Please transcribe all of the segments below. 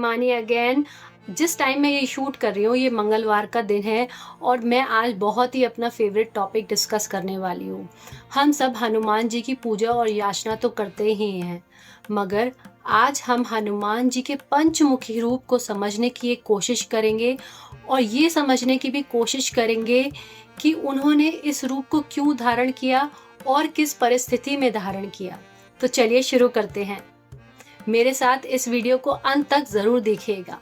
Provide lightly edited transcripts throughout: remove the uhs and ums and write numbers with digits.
Himani again. जिस time मैं ये शूट कर रही हूँ ये मंगलवार का दिन है और मैं आज बहुत ही अपना फेवरेट टॉपिक डिस्कस करने वाली हूँ। हम सब हनुमान जी की पूजा और याचना तो करते ही हैं, मगर आज हम हनुमान जी के पंचमुखी रूप को समझने की एक कोशिश करेंगे और ये समझने की भी कोशिश करेंगे कि उन्होंने इस रूप को क्यों धारण किया और किस परिस्थिति में धारण किया। तो चलिए शुरू करते हैं। मेरे साथ इस वीडियो को अंत तक जरूर देखिएगा।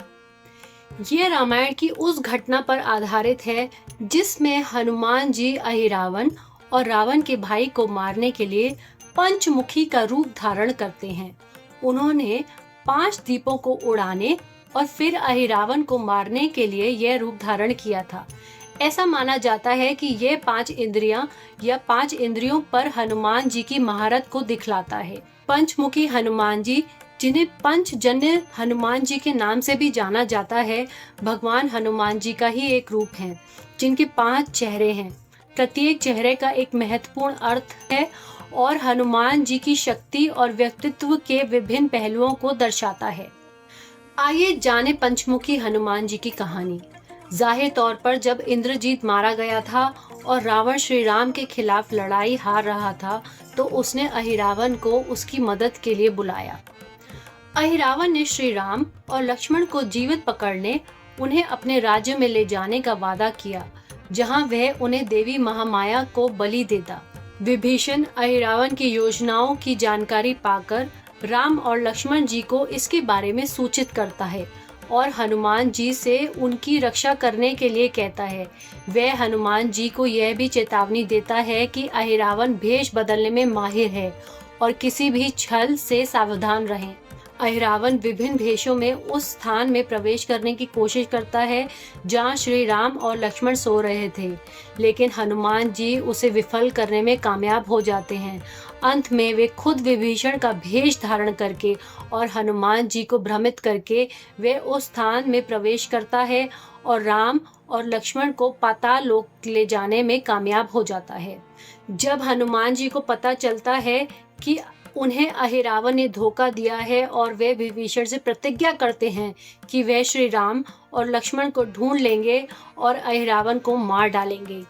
ये रामायण की उस घटना पर आधारित है जिसमें हनुमान जी अहिरावण और रावण के भाई को मारने के लिए पंचमुखी का रूप धारण करते हैं। उन्होंने 5 दीपों को उड़ाने और फिर अहिरावण को मारने के लिए यह रूप धारण किया था। ऐसा माना जाता है कि ये 5 इंद्रियां या 5 इंद्रियों पर हनुमान जी की महारत को दिखलाता है। पंचमुखी हनुमान जी, जिन्हें पंचजन्य हनुमान जी के नाम से भी जाना जाता है, भगवान हनुमान जी का ही एक रूप है, जिनके 5 चेहरे हैं। प्रत्येक चेहरे का एक महत्वपूर्ण अर्थ है और हनुमान जी की शक्ति और व्यक्तित्व के विभिन्न पहलुओं को दर्शाता है। आइए जाने पंचमुखी हनुमान जी की कहानी। जाहिर तौर पर जब इंद्रजीत मारा गया था और रावण श्री राम के खिलाफ लड़ाई हार रहा था, तो उसने अहिरावण को उसकी मदद के लिए बुलाया। अहिरावण ने श्री राम और लक्ष्मण को जीवित पकड़ने, उन्हें अपने राज्य में ले जाने का वादा किया, जहां वह उन्हें देवी महामाया को बलि देता। विभीषण अहिरावण की योजनाओं की जानकारी पाकर राम और लक्ष्मण जी को इसके बारे में सूचित करता है और हनुमान जी से उनकी रक्षा करने के लिए कहता है। वह हनुमान जी को यह भी चेतावनी देता है कि अहिरावण भेष बदलने में माहिर है और किसी भी छल से सावधान रहें। अहिरावण विभिन्न भेषों में उस स्थान में प्रवेश करने की कोशिश करता है जहां श्री राम और लक्ष्मण सो रहे थे, लेकिन हनुमान जी उसे विफल करने में कामयाब हो जाते हैं। अंत में वे खुद विभीषण का भेष धारण करके और हनुमान जी को भ्रमित करके वे उस स्थान में प्रवेश करता है और राम और लक्ष्मण को पाताल लोक ले जाने में कामयाब हो जाता है। जब हनुमान जी को पता चलता है कि उन्हें अहिरावण ने धोखा दिया है और वे विभीषण से प्रतिज्ञा करते हैं कि वे श्री राम और लक्ष्मण को ढूंढ लेंगे और अहिरावण को मार डालेंगे।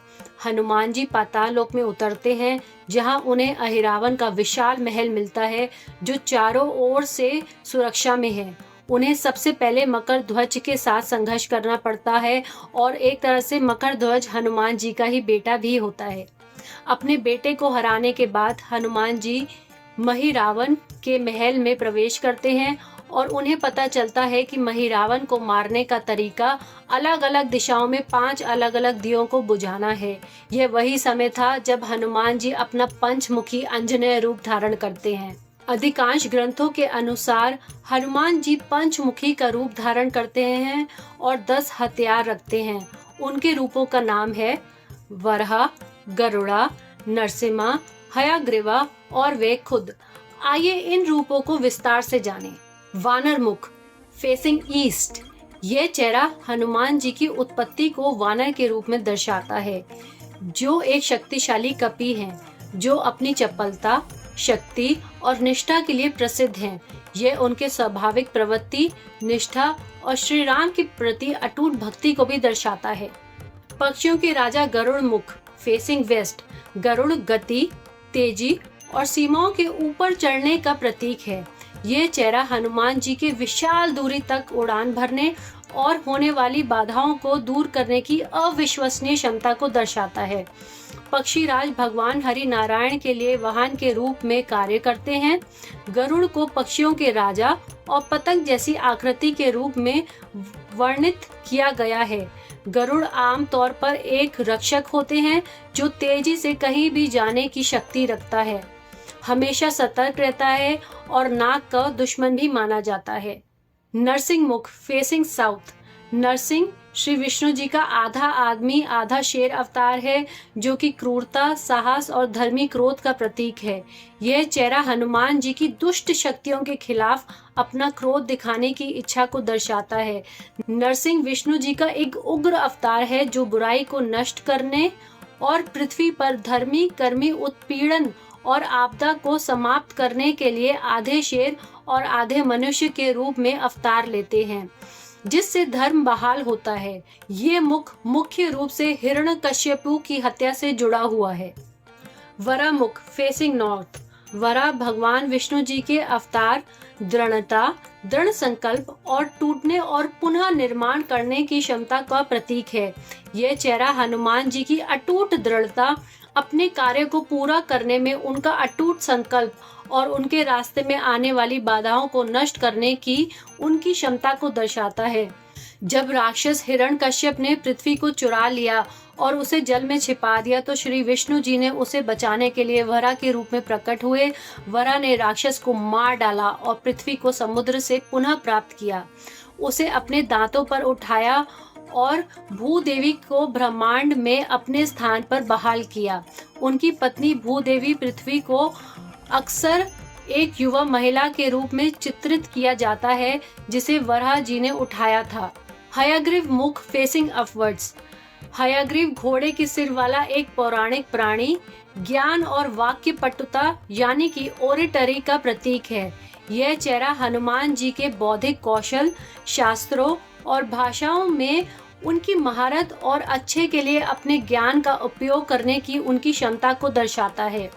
हनुमान जी पाताल लोक में उतरते हैं, जहां उन्हें अहिरावण का विशाल महल मिलता है जो चारों ओर से सुरक्षा में है। उन्हें सबसे पहले मकर ध्वज के साथ संघर्ष करना पड़ता है और एक तरह से मकर ध्वज हनुमान जी का ही बेटा भी होता है। अपने बेटे को हराने के बाद हनुमान जी महिरावण के महल में प्रवेश करते हैं और उन्हें पता चलता है कि महिरावण को मारने का तरीका अलग अलग दिशाओं में 5 अलग अलग दियों को बुझाना है। यह वही समय था जब हनुमान जी अपना पंचमुखी अंजनेय रूप धारण करते हैं। अधिकांश ग्रंथों के अनुसार हनुमान जी पंचमुखी का रूप धारण करते हैं और 10 हथियार रखते हैं। उनके रूपों का नाम है वराह, गरुड़ा, नरसिम्हा, हयग्रीवा और वे खुद। आइए इन रूपों को विस्तार से जानें। वानर मुख, फेसिंग ईस्ट। यह चेहरा हनुमान जी की उत्पत्ति को वानर के रूप में दर्शाता है, जो एक शक्तिशाली कपि हैं, जो अपनी चपलता, शक्ति और निष्ठा के लिए प्रसिद्ध हैं। यह उनके स्वाभाविक प्रवृत्ति, निष्ठा और श्री राम के प्रति अटूट भक्ति को भी दर्शाता है। पक्षियों के राजा गरुड़ मुख, फेसिंग वेस्ट। गरुड़ गति, तेजी और सीमाओं के ऊपर चढ़ने का प्रतीक है। यह चेहरा हनुमान जी के विशाल दूरी तक उड़ान भरने और होने वाली बाधाओं को दूर करने की अविश्वसनीय क्षमता को दर्शाता है। पक्षीराज भगवान हरि नारायण के लिए वाहन के रूप में कार्य करते हैं। गरुड़ को पक्षियों के राजा और पतंग जैसी आकृति के रूप में वर्णित किया गया है। गरुड़ आम तौर पर एक रक्षक होते हैं जो तेजी से कहीं भी जाने की शक्ति रखता है, हमेशा सतर्क रहता है और नाग का दुश्मन भी माना जाता है। नरसिंह मुख, फेसिंग साउथ। नरसिंह श्री विष्णु जी का आधा आदमी आधा शेर अवतार है, जो कि क्रूरता, साहस और धर्मी क्रोध का प्रतीक है। यह चेहरा हनुमान जी की दुष्ट शक्तियों के खिलाफ अपना क्रोध दिखाने की इच्छा को दर्शाता है। नरसिंह विष्णु जी का एक उग्र अवतार है, जो बुराई को नष्ट करने और पृथ्वी पर धर्मी कर्मी उत्पीड़न और आपदा को समाप्त करने के लिए आधे शेर और आधे मनुष्य के रूप में अवतार लेते हैं, जिससे धर्म बहाल होता है। ये मुख मुख्य रूप से हिरण्यकश्यपु की हत्या से जुड़ा हुआ है। वरा मुख फेसिंग नॉर्थ। वरा भगवान विष्णु जी के अवतार, दृढ़ता, दृढ़ संकल्प और टूटने और पुनः निर्माण करने की क्षमता का प्रतीक है। यह चेहरा हनुमान जी की अटूट दृढ़ता, अपने कार्य को पूरा करने में उनका अटूट संकल्प और उनके रास्ते में आने वाली बाधाओं को नष्ट करने की उनकी क्षमता को दर्शाता है। जब राक्षस हिरण्यकश्यप ने पृथ्वी को चुरा लिया और उसे जल में छिपा दिया, तो श्री विष्णु जी ने उसे बचाने के लिए वरा के रूप में प्रकट हुए। वरा ने राक्षस को मार डाला और पृथ्वी को समुद्र से पुनः प्राप्त किया। उसे अपने दांतों पर उठाया और भूदेवी को ब्रह्मांड में अपने स्थान पर बहाल किया। उनकी पत्नी भूदेवी पृथ्वी को अक्सर एक युवा महिला के रूप में चित्रित किया जाता है, जिसे वराह जी ने उठाया था। हयग्रीव मुख फेसिंग अपवर्ड्स। हयग्रीव घोड़े के सिर वाला एक पौराणिक प्राणी, ज्ञान और वाक्य पटुता यानी कि ओरेटरी का प्रतीक है। यह चेहरा हनुमान जी के बौद्धिक कौशल, शास्त्रों और भाषाओं में उनकी महारत और अच्छे के लिए अपने ज्ञान का उपयोग करने की उनकी क्षमता को दर्शाता है।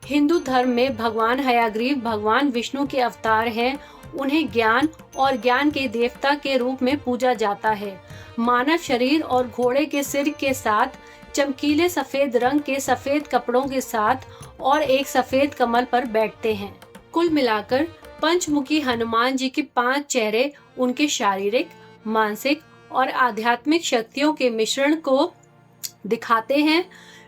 हिंदू धर्म में भगवान हयग्रीव भगवान विष्णु के अवतार हैं। उन्हें ज्ञान और ज्ञान के देवता के रूप में पूजा जाता है। मानव शरीर और घोड़े के सिर के साथ, चमकीले सफेद रंग के सफेद कपड़ों के साथ और एक सफेद कमल पर बैठते हैं। कुल मिलाकर पंचमुखी हनुमान जी के 5 चेहरे उनके शारीरिक, मानसिक और आध्यात्मिक शक्तियों के मिश्रण को दिखाते हैं।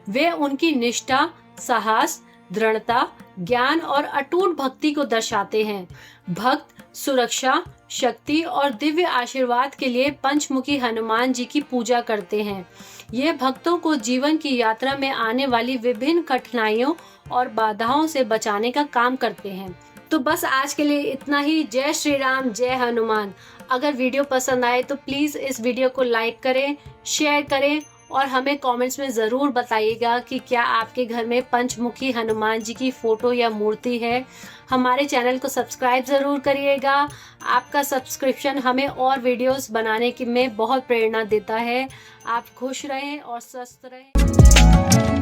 वे उनकी निष्ठा, साहस, दृढ़ता, ज्ञान और अटूट भक्ति को दर्शाते हैं। भक्त सुरक्षा, शक्ति और दिव्य आशीर्वाद के लिए पंचमुखी हनुमान जी की पूजा करते हैं। ये भक्तों को जीवन की यात्रा में आने वाली विभिन्न कठिनाइयों और बाधाओं से बचाने का काम करते हैं। तो बस आज के लिए इतना ही। जय श्री राम, जय हनुमान। अगर वीडियो पसंद आए तो प्लीज इस वीडियो को लाइक करें, शेयर करें और हमें कमेंट्स में ज़रूर बताइएगा कि क्या आपके घर में पंचमुखी हनुमान जी की फ़ोटो या मूर्ति है। हमारे चैनल को सब्सक्राइब ज़रूर करिएगा। आपका सब्सक्रिप्शन हमें और वीडियोस बनाने में बहुत प्रेरणा देता है। आप खुश रहें और स्वस्थ रहें।